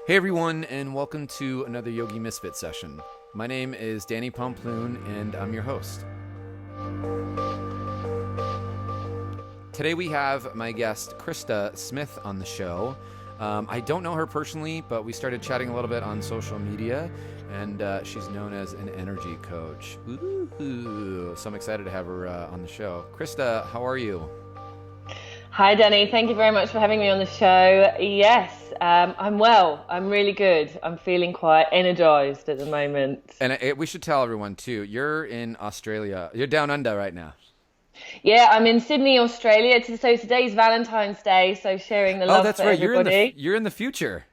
Hey everyone, and welcome to another Yogi Misfit Session. My name is Danny Pomploon, and I'm your host. Today we have my guest, Krista Smith, on the show. I don't know her personally, but we started chatting a little bit on social media, and she's known as an energy coach. Ooh, so I'm excited to have her on the show. Krista, how are you? Hi, Danny. Thank you very much for having me on the show. Yes, I'm well. I'm really good. I'm feeling quite energized at the moment. And we should tell everyone, too, you're in Australia. You're down under right now. Yeah, I'm in Sydney, Australia. So today's Valentine's Day, so sharing the Oh, love that's for right. everybody. You're in the future.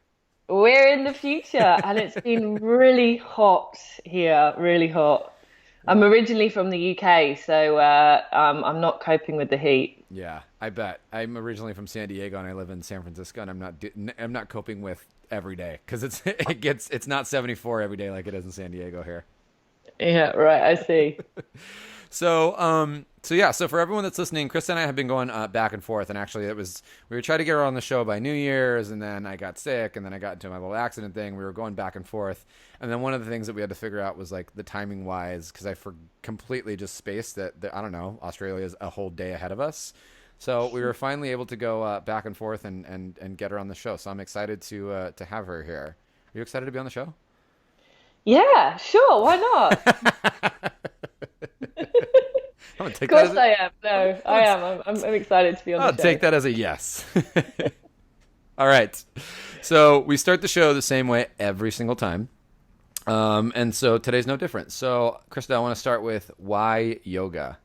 We're in the future, and it's been really hot here, really hot. I'm originally from the UK, so I'm not coping with the heat. Yeah, I bet. I'm originally from San Diego and I live in San Francisco, and I'm not coping with every day because it's not 74 every day like it is in San Diego here. Yeah, right. I see. So for everyone that's listening, Krista and I have been going back and forth, and actually we were trying to get her on the show by New Year's, and then I got sick, and then I got into my little accident thing. We were going back and forth, and then one of the things that we had to figure out was like the timing wise, because completely just spaced that I don't know, Australia is a whole day ahead of us. So we were finally able to go back and forth and get her on the show. So I'm excited to have her here. Are you excited to be on the show? Yeah, sure. Why not? I'm gonna Of take that course as I am. No, I am. I'm excited to be on I'll the show. take that as a yes. All right. So we start the show the same way every single time. And so today's no different. So, Krista, I want to start with why yoga?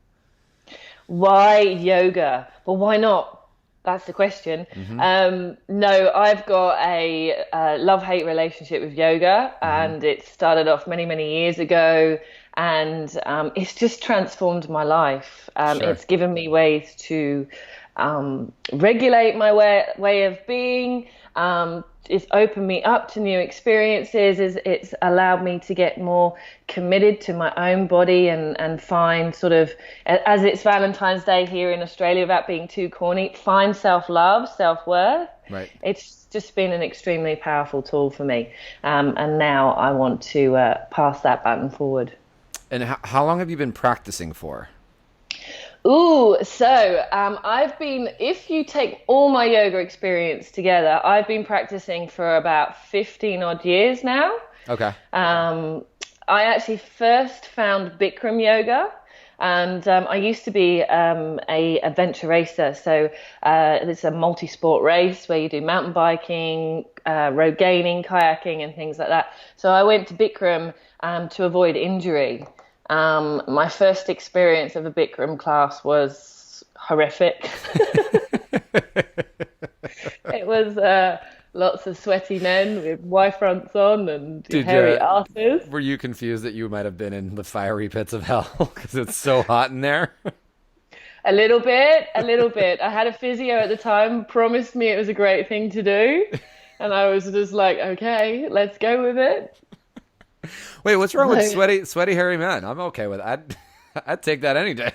Why yoga? Well, why not? That's the question. Mm-hmm. No, I've got a love-hate relationship with yoga, Mm-hmm. and it started off many, many years ago, and it's just transformed my life. Sure. It's given me ways to regulate my way of being. It's opened me up to new experiences. It's allowed me to get more committed to my own body and find sort of, as it's Valentine's Day here in Australia, without being too corny, find self-love, self-worth. Right. It's just been an extremely powerful tool for me. And now I want to pass that baton forward. And how long have you been practicing for? Ooh, so if you take all my yoga experience together, I've been practicing for about 15 odd years now. Okay. I actually first found Bikram yoga, and I used to be a adventure racer. So it's a multi-sport race where you do mountain biking, road gaining, kayaking, and things like that. So I went to Bikram to avoid injury. My first experience of a Bikram class was horrific. It was lots of sweaty men with Y fronts on and Did hairy asses. Were you confused that you might have been in the fiery pits of hell because it's so hot in there? A little bit, a little bit. I had a physio at the time, promised me it was a great thing to do. And I was just like, okay, let's go with it. Wait, what's wrong with So, sweaty hairy men? I'm okay with it. I'd take that any day.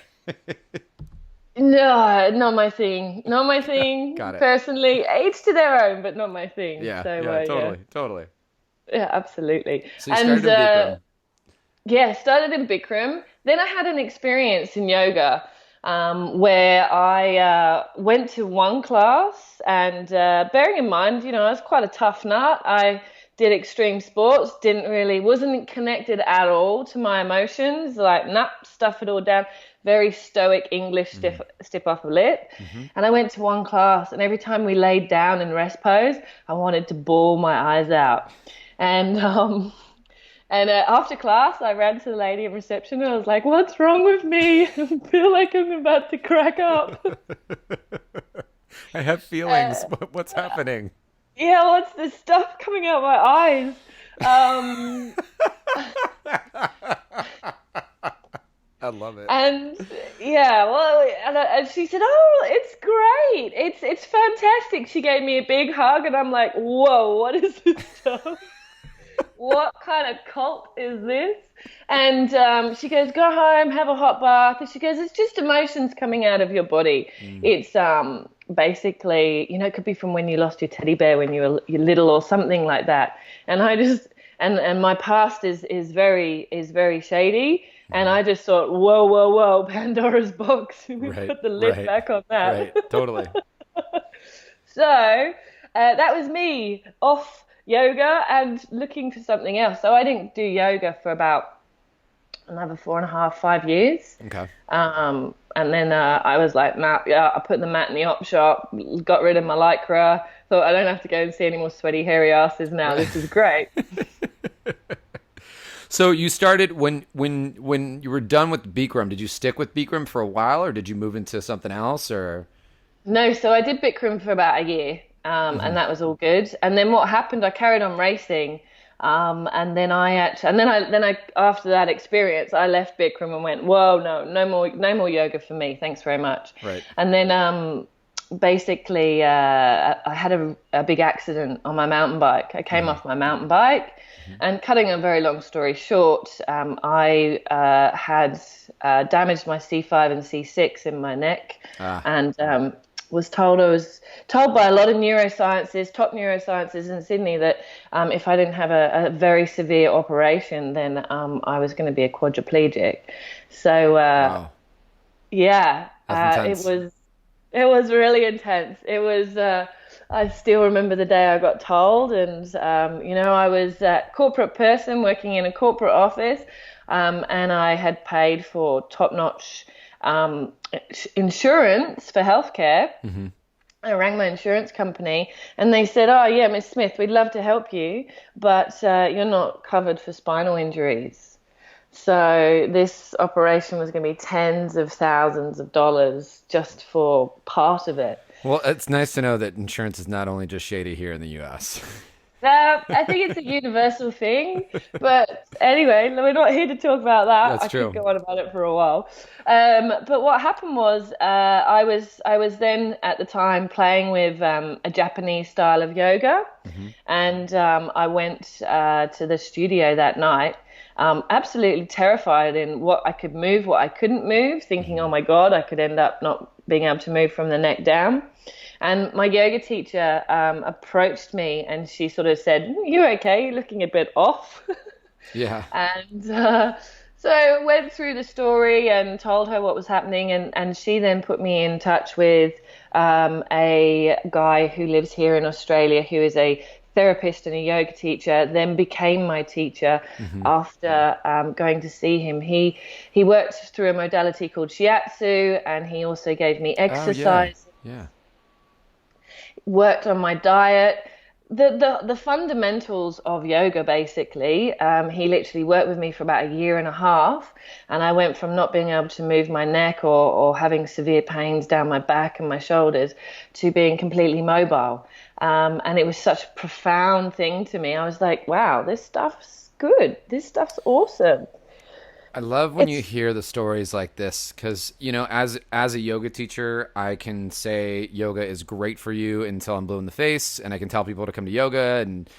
no, not my thing. Not my thing. Got it. Personally, each to their own, but not my thing. Yeah, So, yeah, yeah. totally. Yeah, absolutely. So you started And in Bikram. yeah, started in Bikram. Then I had an experience in yoga where I went to one class, and bearing in mind, I was quite a tough nut. I did extreme sports, wasn't connected at all to my emotions. Like, nah, stuff it all down. Very stoic English, stiff upper lip. Mm-hmm. And I went to one class, and every time we laid down in rest pose, I wanted to bawl my eyes out. And after class, I ran to the lady in reception and I was like, "What's wrong with me? I feel like I'm about to crack up." I have feelings. What's happening? Yeah, what's this stuff coming out my eyes? Um, I love it. and yeah, well, and she said, "Oh, it's great. It's fantastic." She gave me a big hug, and I'm like, "Whoa, what is this stuff?" what kind of cult is this? And she goes, go home, have a hot bath. And she goes, it's just emotions coming out of your body. It's basically, it could be from when you lost your teddy bear when you're little or something like that. And I just, and my past is very shady. And I just thought, whoa, whoa, whoa, Pandora's box. We put the lid back on that. Right, totally. So that was me off yoga and looking for something else. So I didn't do yoga for about another 4.5, 5 years. Okay. And then I was like, nah, yeah, I put the mat in the op shop, got rid of my lycra, thought I don't have to go and see any more sweaty, hairy asses now. This is great. So you started when you were done with Bikram, did you stick with Bikram for a while or did you move into something else or? No, so I did Bikram for about a year, and that was all good. And then what happened, I carried on racing, and then I after that experience, I left Bikram and went, whoa, no more yoga for me. Thanks very much. Right. And then basically I had a big accident on my mountain bike. I came off my mountain bike, and cutting a very long story short, I had damaged my C5 and C6 in my neck, and I was told by a lot of top neurosciences in Sydney that if I didn't have a very severe operation, then I was going to be a quadriplegic. So Wow. yeah, That's intense. it was really intense. It was. I still remember the day I got told, and I was a corporate person working in a corporate office, and I had paid for top-notch insurance for healthcare. I rang my insurance company, and they said, "Oh yeah, Miss Smith, we'd love to help you, but you're not covered for spinal injuries." So this operation was going to be tens of thousands of dollars just for part of it. Well, it's nice to know that insurance is not only just shady here in the US. I think it's a universal thing, but anyway, we're not here to talk about that. That's I true. could go on about it for a while. But what happened was, I was then at the time playing with a Japanese style of yoga, and I went to the studio that night, absolutely terrified in what I could move, what I couldn't move, thinking, oh my God, I could end up not being able to move from the neck down. And my yoga teacher approached me, and she sort of said, "You okay? You're looking a bit off." Yeah. And so I went through the story and told her what was happening, and she then put me in touch with a guy who lives here in Australia who is a therapist and a yoga teacher, then became my teacher after going to see him. He worked through a modality called Shiatsu, and he also gave me exercise. Oh, yeah. Worked on my diet, the fundamentals of yoga basically. He literally worked with me for about a year and a half, and I went from not being able to move my neck or having severe pains down my back and my shoulders to being completely mobile. And it was such a profound thing to me. I was like, wow, this stuff's good. This stuff's awesome. I love when you hear the stories like this because, as a yoga teacher, I can say yoga is great for you until I'm blue in the face, and I can tell people to come to yoga, and,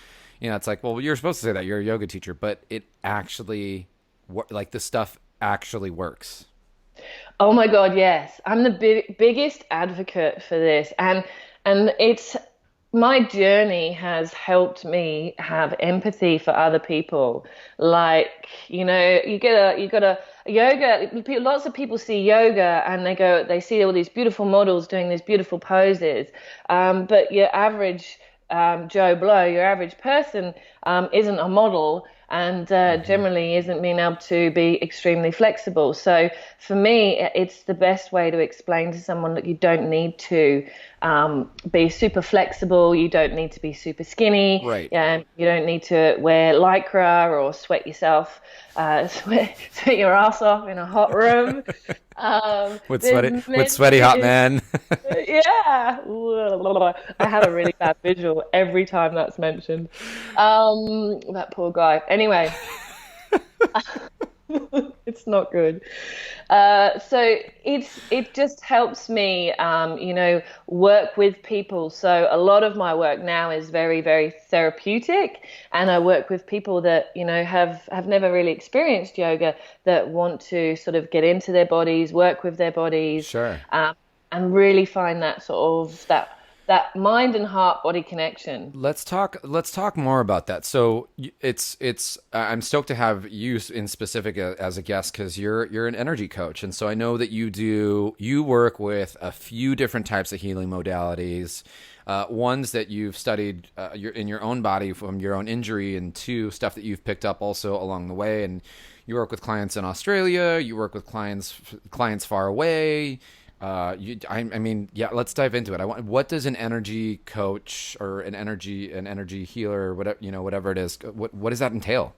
it's like, well, you're supposed to say that. You're a yoga teacher, but it actually, the stuff actually works. Oh my God, yes. I'm the biggest advocate for this. And it's my journey has helped me have empathy for other people. Like, you got a yoga. Lots of people see yoga and they see all these beautiful models doing these beautiful poses. But your average Joe Blow, your average person, isn't a model and generally isn't being able to be extremely flexible. So for me, it's the best way to explain to someone that you don't need to be super flexible. You don't need to be super skinny. Right. You don't need to wear lycra or sweat yourself, sweat your ass off in a hot room. With sweaty hot men. Yeah. I have a really bad visual every time that's mentioned. That poor guy. Anyway. It's not good. So it just helps me, work with people. So a lot of my work now is very, very therapeutic, and I work with people that have never really experienced yoga, that want to sort of get into their bodies, work with their bodies, Sure. and really find that sort of that mind and heart body connection. Let's talk. Let's talk more about that. So it's. I'm stoked to have you in specific as a guest, because you're an energy coach, and so I know that you work with a few different types of healing modalities. Ones that you've studied in your own body from your own injury, and two, stuff that you've picked up also along the way. And you work with clients in Australia. You work with clients far away. I mean, yeah, let's dive into it. What does an energy coach or an energy healer, or whatever it is, what does that entail?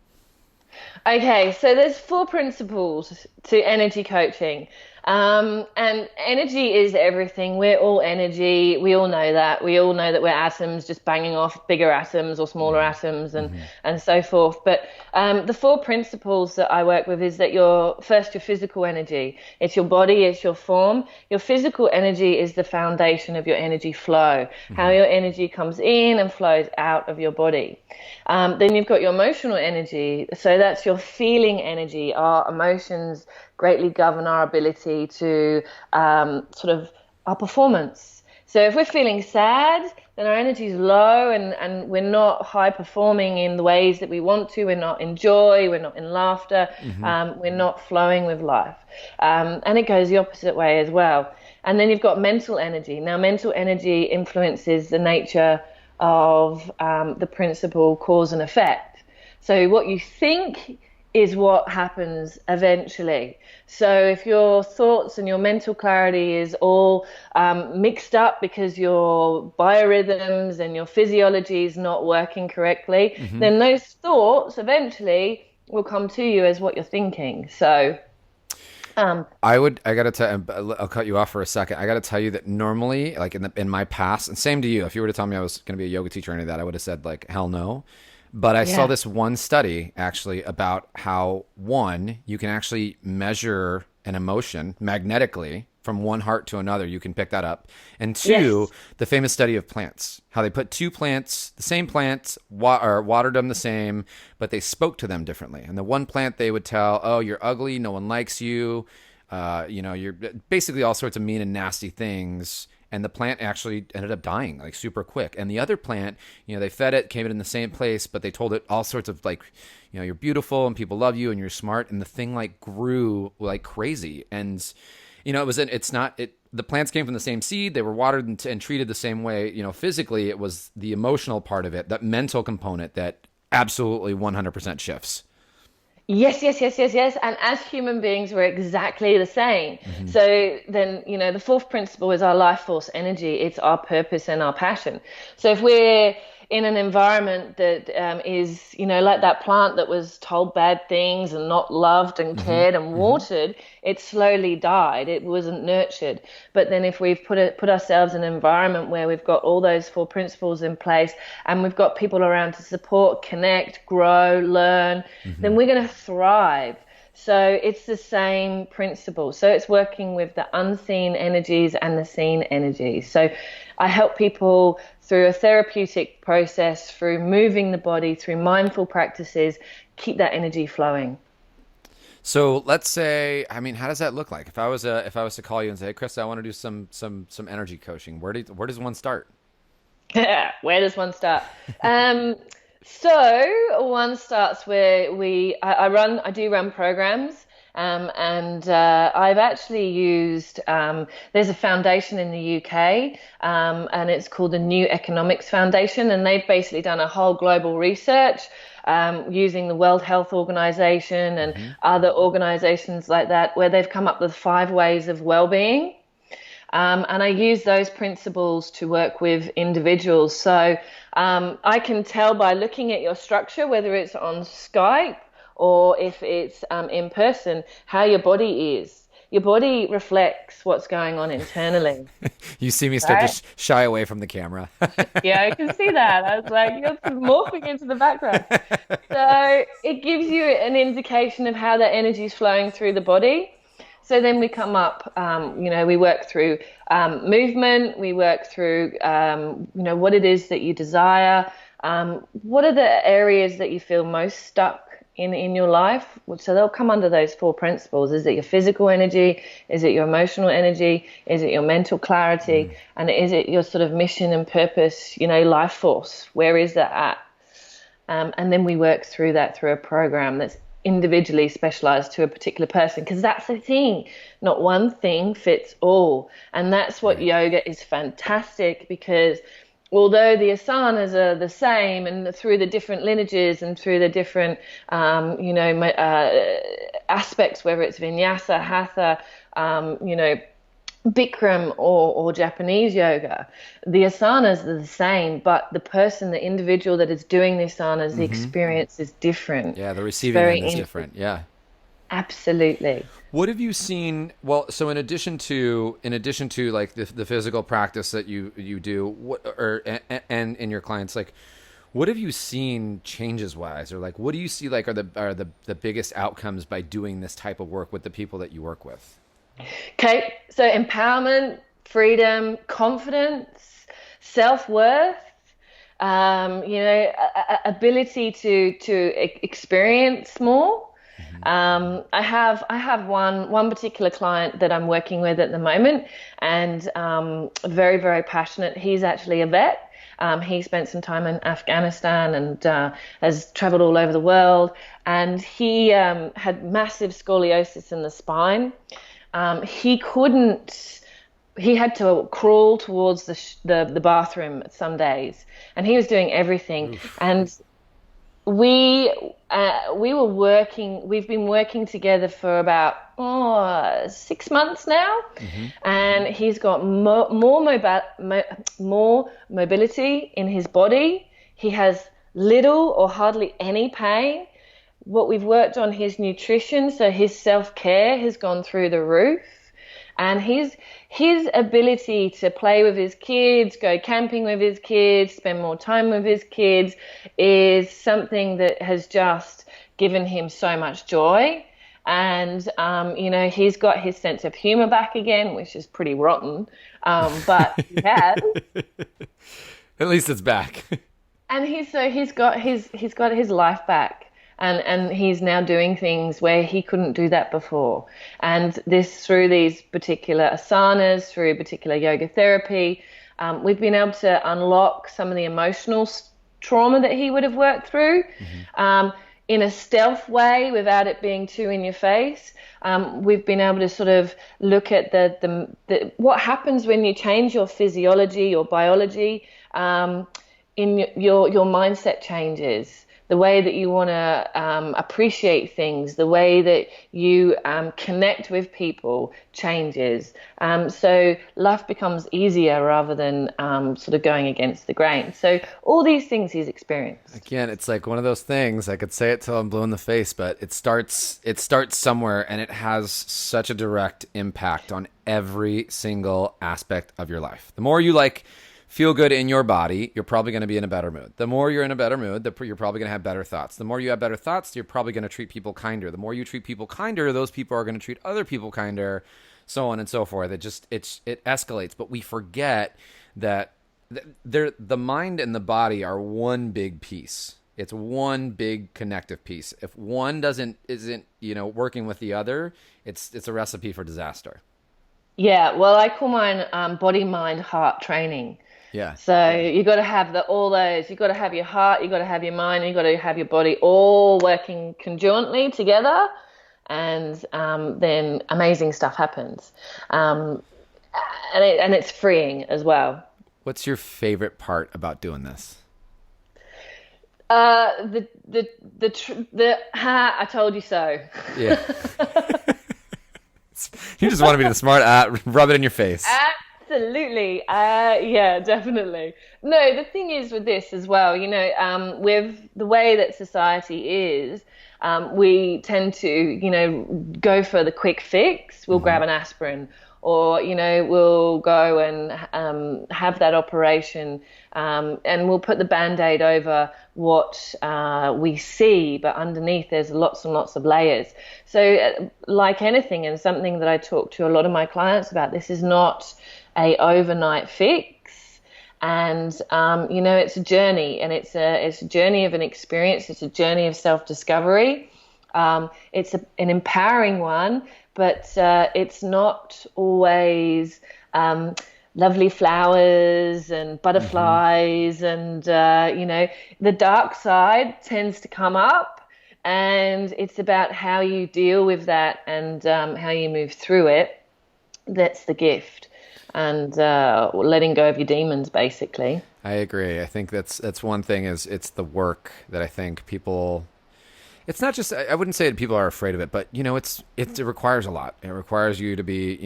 Okay, so there's four principles to energy coaching. And energy is everything. We're all energy. We all know that. We all know that we're atoms just banging off bigger atoms or smaller atoms, and so forth. But the four principles that I work with is that your physical energy. It's your body, it's your form. Your physical energy is the foundation of your energy flow, how your energy comes in and flows out of your body. Then you've got your emotional energy. So that's your feeling energy. Our emotions greatly govern our ability to sort of our performance. So if we're feeling sad, then our energy is low, and we're not high performing in the ways that we want to. We're not in joy, we're not in laughter, we're not flowing with life. And it goes the opposite way as well. And then you've got mental energy. Now, mental energy influences the nature of the principle cause and effect. So what you think is what happens eventually. So if your thoughts and your mental clarity is all mixed up because your biorhythms and your physiology is not working correctly, then those thoughts eventually will come to you as what you're thinking. So I'll cut you off for a second. I got to tell you that normally, like in my past, and same to you, if you were to tell me I was going to be a yoga teacher or any of that, I would have said like, hell no. But I saw this one study actually about how, one, you can actually measure an emotion magnetically from one heart to another. You can pick that up. And two, the famous study of plants, how they put two plants, the same plants, or watered them the same, but they spoke to them differently. And the one plant, they would tell, oh, you're ugly, no one likes you, you're basically all sorts of mean and nasty things. And the plant actually ended up dying like super quick. And the other plant, they fed it, came in the same place, but they told it all sorts of like, you're beautiful and people love you and you're smart. And the thing like grew like crazy. And, the plants came from the same seed. They were watered and treated the same way. Physically, it was the emotional part of it, that mental component that absolutely 100% shifts. Yes. And as human beings, we're exactly the same. So then, the fourth principle is our life force energy. It's our purpose and our passion. So if we're in an environment that is, like that plant that was told bad things and not loved and cared and watered, it slowly died. It wasn't nurtured. But then if we've put ourselves in an environment where we've got all those four principles in place and we've got people around to support, connect, grow, learn, then we're going to thrive. So it's the same principle. So it's working with the unseen energies and the seen energies. So I help people through a therapeutic process, through moving the body, through mindful practices, keep that energy flowing. So let's say, how does that look like? If I was to call you and say, hey, Krista, I want to do some energy coaching. Where does one start? Where does one start? So one starts where I do run programs, and I've actually used, there's a foundation in the UK, and it's called the New Economics Foundation, and they've basically done a whole global research using the World Health Organization and other organizations like that, where they've come up with 5 ways of well-being. And I use those principles to work with individuals. So I can tell by looking at your structure, whether it's on Skype or if it's in person, how your body is. your body reflects what's going on internally. You see me start to Right? shy away from the camera. Yeah, I can see that. I was like, you're morphing into the background. So it gives you an indication of how that energy is flowing through the body. So then we come up, we work through movement, we work through, what it is that you desire. What are the areas that you feel most stuck in your life? So they'll come under those 4 principles. Is it your physical energy? Is it your emotional energy? Is it your mental clarity? And is it your sort of mission and purpose, life force? Where is that at? And then we work through that through a program that's individually specialized to a particular person, because that's the thing, not one thing fits all. And that's what yoga is fantastic, because although the asanas are the same, and through the different lineages and through the different aspects, whether it's vinyasa, hatha, Bikram or Japanese yoga, the asanas are the same, but the person, the individual that is doing the asanas, the experience is different. Yeah, the receiving end is different. Yeah. Absolutely. What have you seen? Well, so in addition to like the physical practice that you do, and in your clients, like, what have you seen changes wise, or like what do you see like are the biggest outcomes by doing this type of work with the people that you work with? Okay, so empowerment, freedom, confidence, self-worth, ability to experience more. I have one particular client that I'm working with at the moment, and very, very passionate. He's actually a vet. He spent some time in Afghanistan and has traveled all over the world. And he had massive scoliosis in the spine. He had to crawl towards the bathroom some days, and he was doing everything. Oof. And we've been working together for about 6 months now, and he's got more mobility in his body. He has little or hardly any pain. What we've worked on his nutrition, so his self-care has gone through the roof, and his ability to play with his kids, go camping with his kids, spend more time with his kids is something that has just given him so much joy. And he's got his sense of humor back again, which is pretty rotten, but he has. At least it's back. And he's got his life back. And he's now doing things where he couldn't do that before. And this, through these particular asanas, through particular yoga therapy, we've been able to unlock some of the emotional trauma that he would have worked through in a stealth way, without it being too in your face. We've been able to sort of look at the what happens when you change your physiology, your biology, in your mindset changes. The way that you want to appreciate things, the way that you connect with people changes. So life becomes easier rather than sort of going against the grain. So all these things he's experienced. Again, it's like one of those things, I could say it till I'm blue in the face, but it starts somewhere, and it has such a direct impact on every single aspect of your life. The more you feel good in your body, you're probably going to be in a better mood. The more you're in a better mood, you're probably going to have better thoughts. The more you have better thoughts, you're probably going to treat people kinder. The more you treat people kinder, those people are going to treat other people kinder, so on and so forth. It escalates. But we forget that the mind and the body are one big piece. It's one big connective piece. If one isn't working with the other, it's a recipe for disaster. Yeah, well, I call mine body, mind, heart training. Yeah. So you got to have all those. You got to have your heart, you got to have your mind, you got to have your body all working conjointly together, and then amazing stuff happens. And it's freeing as well. What's your favorite part about doing this? I told you so. Yeah. You just want to be the smart, rub it in your face. Absolutely. Yeah, definitely. No, the thing is with this as well, with the way that society is, we tend to, go for the quick fix. We'll Hmm. grab an aspirin, or, we'll go and have that operation, and we'll put the band-aid over what we see, but underneath there's lots and lots of layers. So, like anything, and something that I talk to a lot of my clients about, this is not a overnight fix, and it's a journey, and it's a journey of an experience. It's a journey of self-discovery. It's an empowering one, but it's not always lovely flowers and Hmm. butterflies, and the dark side tends to come up, and it's about how you deal with that, and how you move through it. That's the gift, and letting go of your demons, basically. I agree. I think that's one thing is it's the work that I think people. It's not just. I wouldn't say that people are afraid of it, but it requires a lot. It requires you to be.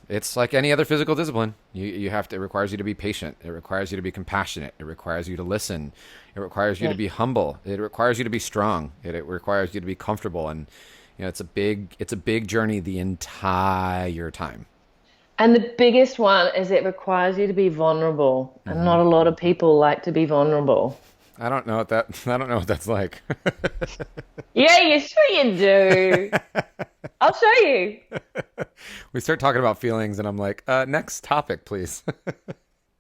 It's like any other physical discipline. You have to. It requires you to be patient. It requires you to be compassionate. It requires you to listen. It requires you to Yeah. be humble. It requires you to be strong. It requires you to be comfortable. And it's a big journey the entire time. And the biggest one is it requires you to be vulnerable, and Hmm. not a lot of people like to be vulnerable. I don't know what that. I don't know what that's like. Yeah, you sure you do. I'll show you. We start talking about feelings, and I'm like, next topic, please.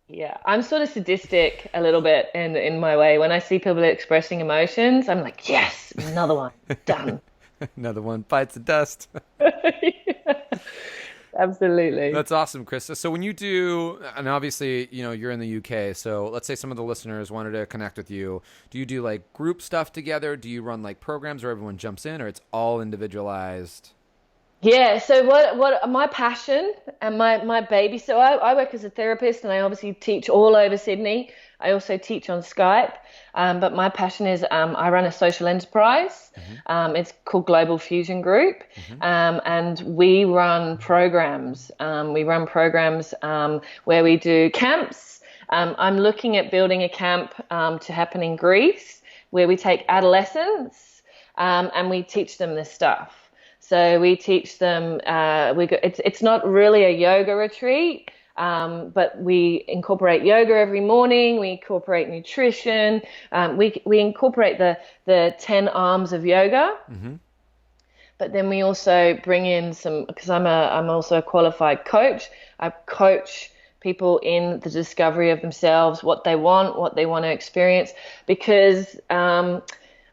Yeah, I'm sort of sadistic a little bit in my way. When I see people expressing emotions, I'm like, yes, another one, done. Another one bites the dust. Absolutely. That's awesome, Krista. So when you do, and obviously, you're in the UK, so let's say some of the listeners wanted to connect with you. Do you do like group stuff together? Do you run like programs where everyone jumps in, or it's all individualized? Yeah, so what my passion and my baby, so I work as a therapist, and I obviously teach all over Sydney. I also teach on Skype, but my passion is I run a social enterprise. Hmm. It's called Global Fusion Group, Hmm. and we run programs. Where we do camps. I'm looking at building a camp to happen in Greece, where we take adolescents, and we teach them this stuff. So we teach them. It's not really a yoga retreat, but we incorporate yoga every morning. We incorporate nutrition. We incorporate the 10 arms of yoga, Hmm. but then we also bring in some, because I'm also a qualified coach. I coach people in the discovery of themselves, what they want to experience, because I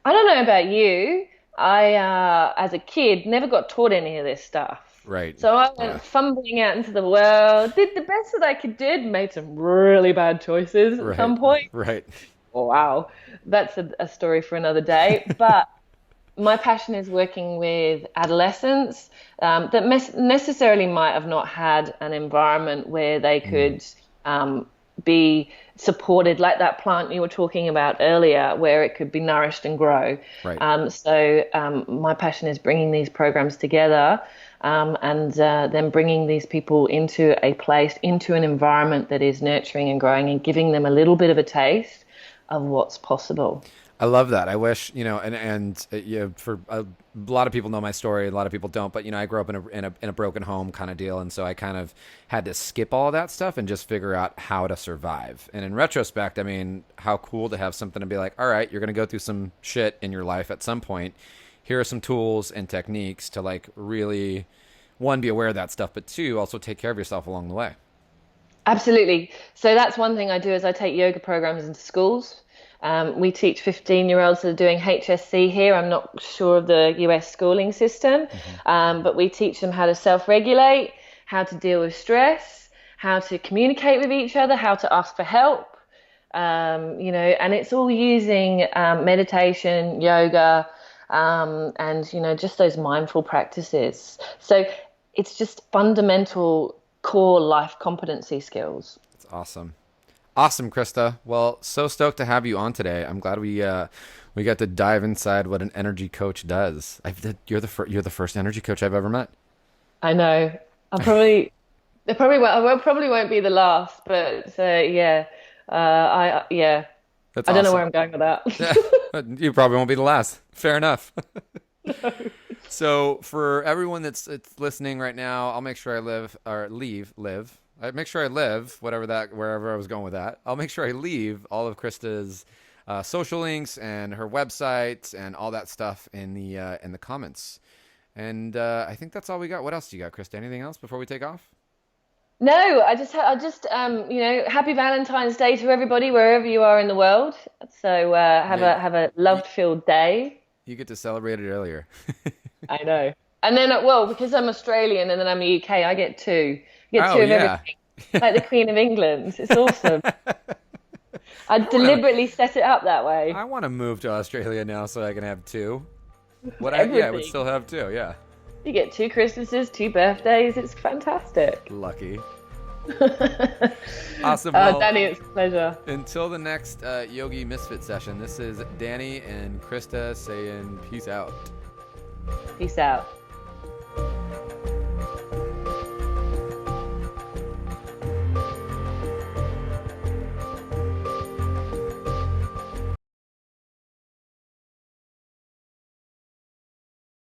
don't know about you. As a kid, never got taught any of this stuff. Right. So I Yeah. went fumbling out into the world, did the best that I could do, made some really bad choices at Right. some point. Right. Oh, wow. That's a story for another day. But my passion is working with adolescents that necessarily might have not had an environment where they Mm. could be supported, like that plant you were talking about earlier, where it could be nourished and grow. Right. My passion is bringing these programs together, and then bringing these people into a place, into an environment that is nurturing and growing, and giving them a little bit of a taste of what's possible. I love that. I wish, for a lot of people know my story, a lot of people don't, but I grew up in a broken home kind of deal, and so I kind of had to skip all of that stuff and just figure out how to survive. And in retrospect, I mean, how cool to have something to be like, all right, you're going to go through some shit in your life at some point. Here are some tools and techniques to like really, one, be aware of that stuff, but two, also take care of yourself along the way. Absolutely. So that's one thing I do is I take yoga programs into schools. We teach 15-year-olds that are doing HSC here. I'm not sure of the US schooling system, Hmm. but we teach them how to self-regulate, how to deal with stress, how to communicate with each other, how to ask for help. And it's all using meditation, yoga, and just those mindful practices. So it's just fundamental core life competency skills. It's awesome. Awesome, Krista. Well, so stoked to have you on today. I'm glad we got to dive inside what an energy coach does. You're the first energy coach I've ever met. I know. I'm probably It probably won't be the last, but yeah, yeah. That's I don't know awesome. where I'm going with that. You probably won't be the last. Fair enough. No. So for everyone that's listening right now, I'll make sure I live. I make sure I live wherever I was going with that. I'll make sure I leave all of Krista's social links and her website and all that stuff in the comments. And I think that's all we got. What else do you got, Krista? Anything else before we take off? No, happy Valentine's Day to everybody wherever you are in the world. So Yeah, have a you, love-filled day. you get to celebrate it earlier. I know. And then, well, because I'm Australian and then I'm UK, I get two. I get Oh two of yeah. everything, like the Queen of England. It's awesome. I I want to. deliberately set it up that way. I want to move to Australia now so I can have two. Yeah, I would Everything. still have two. Yeah. You get two Christmases, two birthdays. It's fantastic. Lucky. Awesome. Well, Danny, it's a pleasure. until the next Yogi Misfit session, this is Danny and Krista saying peace out. Peace out.